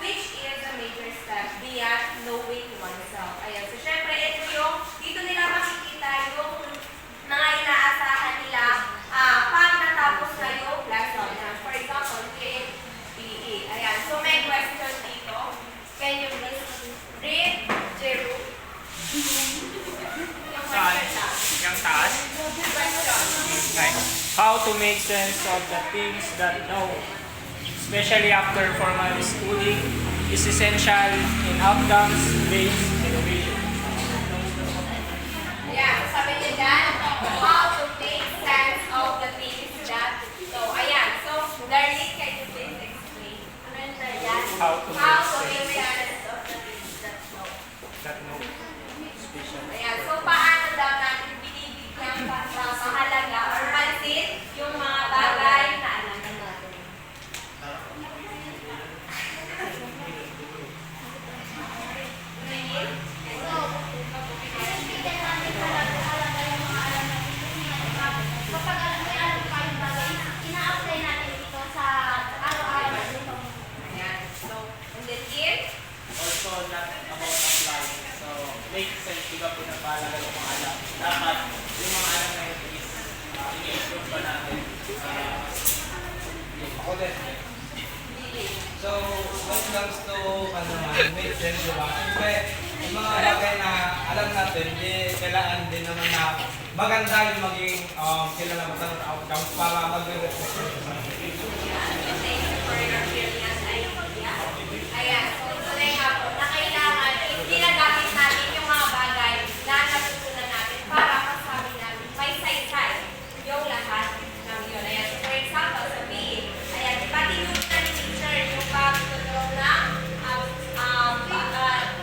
which is a major step beyond knowing oneself. Ayan. So, syempre, ito yung, dito nila makikita yung mga inaasahan nila pag natapos na yung lesson. For example, in PE. Ayan. So, may question dito. Can you please read, Jeru? Yung question na. Yung taas. Question. Okay. How to make sense of the things that know, especially after formal schooling, is essential in outcomes-based education. Ayan. Sabi niya dyan, how to make sense of the things that know. Ayan. So, Darlene, can you please explain? Ano yun na yan? How to make sense of the things that know. That know, especially. Ayan. So, paano daw natin binibigyan mahalaga or pansin yung mga bagay na alam natin? Kapag alam mo yung bagay, ina-apply natin ito sa araw-araw. Ayan. So, and then here, Also, not about applying. So, make sense, di ba pinapalaga yung mga alam. Dapat, yung mga alam na yun is, i-improve pa natin. Ako din. So, when it comes to make sense, di ba? Siyempre, yung mga bagay na alam natin, kailangan din naman na maganda yung maging kilala mo sa outcomes para mag-reflect sa thank you for your brilliant idea. Ayan. So, tunay nga po na kailangan ginagamit natin yung mga bagay na natutunan natin para masabi natin may saysay yung lahat ng yun. Ayan. So, for example, sa PE, ayan, di ba tinutunan ni teacher yung pagtuturo ng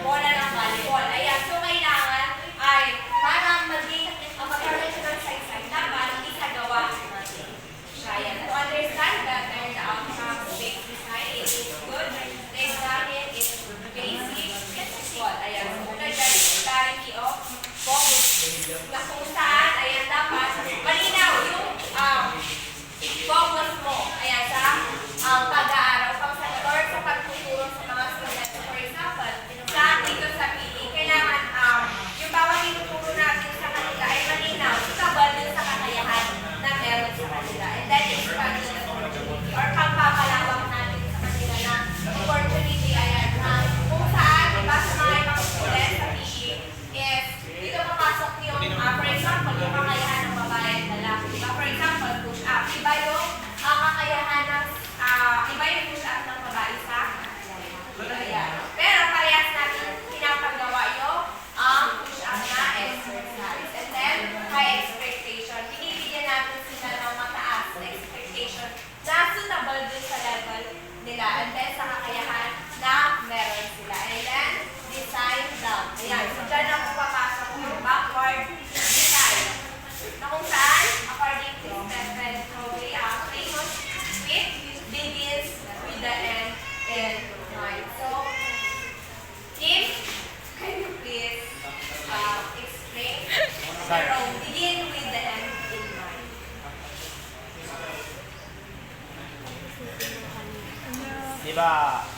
bola ng volleyball. Ayan. So, kailangan ay para magkaroon siya ng saysay, dapat isagawa natin siya. Ayan. To understand that and the outcomes-based design, it is good. To examine it basic and visual. Ayan. So, una dyan, clarity of focus. Na kung saan, ayan, dapat malinaw yung focus mo. Ayan, sa pag-aaral, pagsagot, or sa pagtuturo sa mga students. So, for example, dito sa PE, kailangan yung bawat tinuturo natin sa kanila ay malinaw, sabal din sa kakayahan na meron sa kanila. And then, expand the opportunity or pagpapalawak natin sa kanila na opportunity, ayan, kung saan, diba, sa mga ibang students sa PE, is dito papasok yung, for example, yung kakayahan ng babae at lalaki. Diba? For example, push-up. Iba yung kakayahan ng, iba yung push-up ng babae sa ayan. Pero parehas natin pinapagawa yung push-up na exercise. And then, high expectation. Binibigyan natin sila ng mataas na expectation na suitable dun sa level nila. And then, sa kakayahan na meron sila. And then, design down. Ayan. So, dyan ako papasok yung backward design. Na kung saan, according to Stephen Covey, famous fit begins with the end in mind. So, Kim, can you please explain the role? Begin with the end in mind. Diba,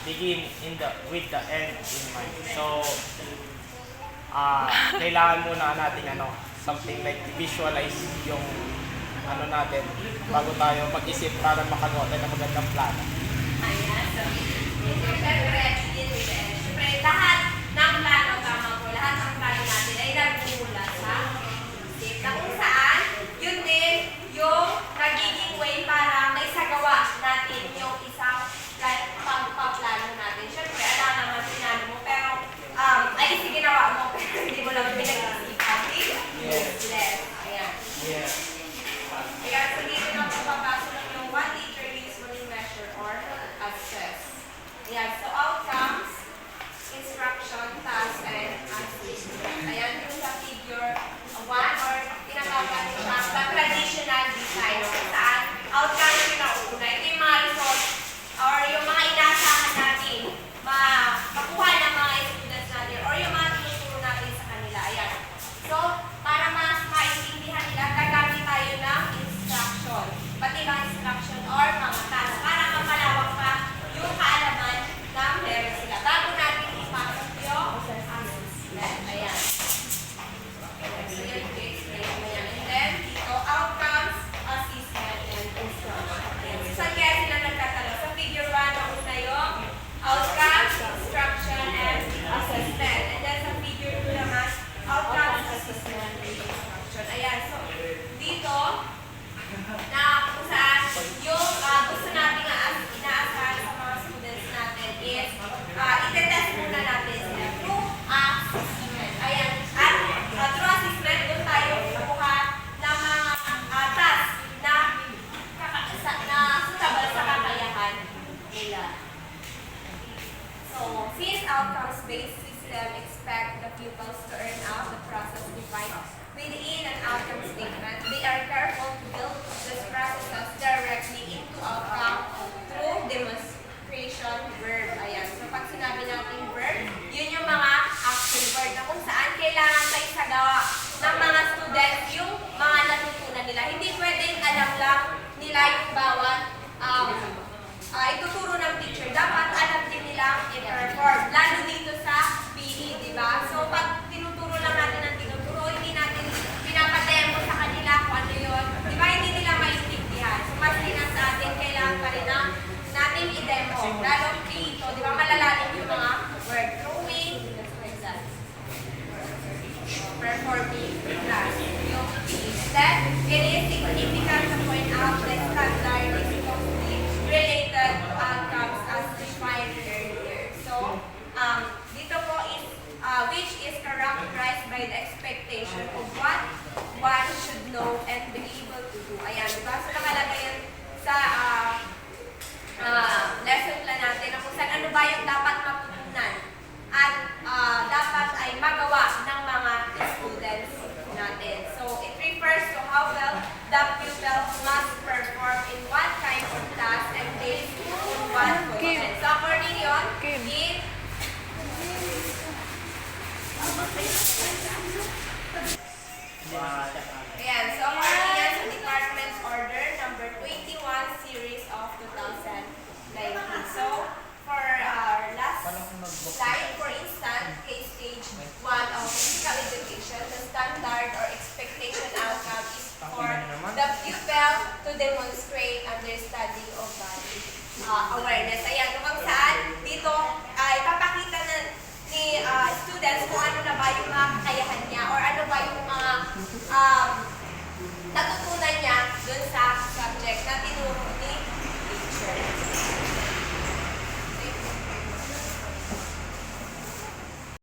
begin with the end in mind. So, kailangan muna natin something like visualize yung natin bago tayo mag-isip para makagawa tayo ng magandang plano. Ayan. So, siyempre, begin with the end. Siyempre, lahat ng plano, tama po, lahat ng plano natin ay nagmumula sa isip. Na kung saan, yun din yung nagiging way para may sagawa natin yung isang pagpaplano natin. Siyempre, alam naman pinano mo, pero, ay ginawa mo, pero hindi mo lang pinag-isipan. Useless. Ayan. Yeah. Kaya sa dito na papapasok yung what teacher usually measure or assess. Ayan. So, outcomes, instruction, task, and assessment. Ayan yung sa figure 1 or tinatawag natin siya the traditional design. Kung saan, outcomes yung nauuna. Ito yung mga results or yung mga inaasahan natin makuha ng mga students natin or yung mga tinuturo natin sa kanila. Ayan. So, para mas maintindihan nila, gagamit tayo ng instruction. Pati ba instruction or mga task para mapalawak pa yung kaalaman ng is, itetest muna natin sila through assessment. Ayan. At through assessment, doon tayo kukuha ng mga task na suitable sa kakayahan nila. So, since outcomes-based system expect the pupils to earn out the process defined within an outcome statement, they are careful to build these processes directly into outcome through demonstration verb. Ayan. So, pag sinabi natin verb, yun yung mga action word na kung saan kailangan sa isagawa ng mga students yung mga natutunan nila. Hindi pwedeng alam lang nila yung bawat ituturo ng teacher. Dapat alam din nilang i-perform. Lalo dito sa PE, di ba? So, pag tinuturo lang natin ang tinuturo, hindi natin pinapademo sa kanila kung ano yun. Di ba? Hindi nila maintindihan. So, mas din sa atin, kailangan pa rin natin i-demo. Lalo PE ito, di ba? Malalalim yung mga word. Drawing, that's for example. Performing class. Yung PE. Then, it is significant to point out that standard is closely related to outcomes as defined earlier. So, dito po is, which is characterized by the expectation of what one should know and be able to do. Ayan, diba? So, nakalagay yan sa lesson plan natin na kung saan ano ba yung dapat matutunan at dapat ay magawa ng mga students natin. So, it refers to how well the pupil must perform in what kind of task and based on what content. So, according yun, ayan, so according yan sa Department Order number 21 series of 2019. So, for our last slide, for instance, case stage 1 of physical education, the standard or expectation outcome is for the pupil to demonstrate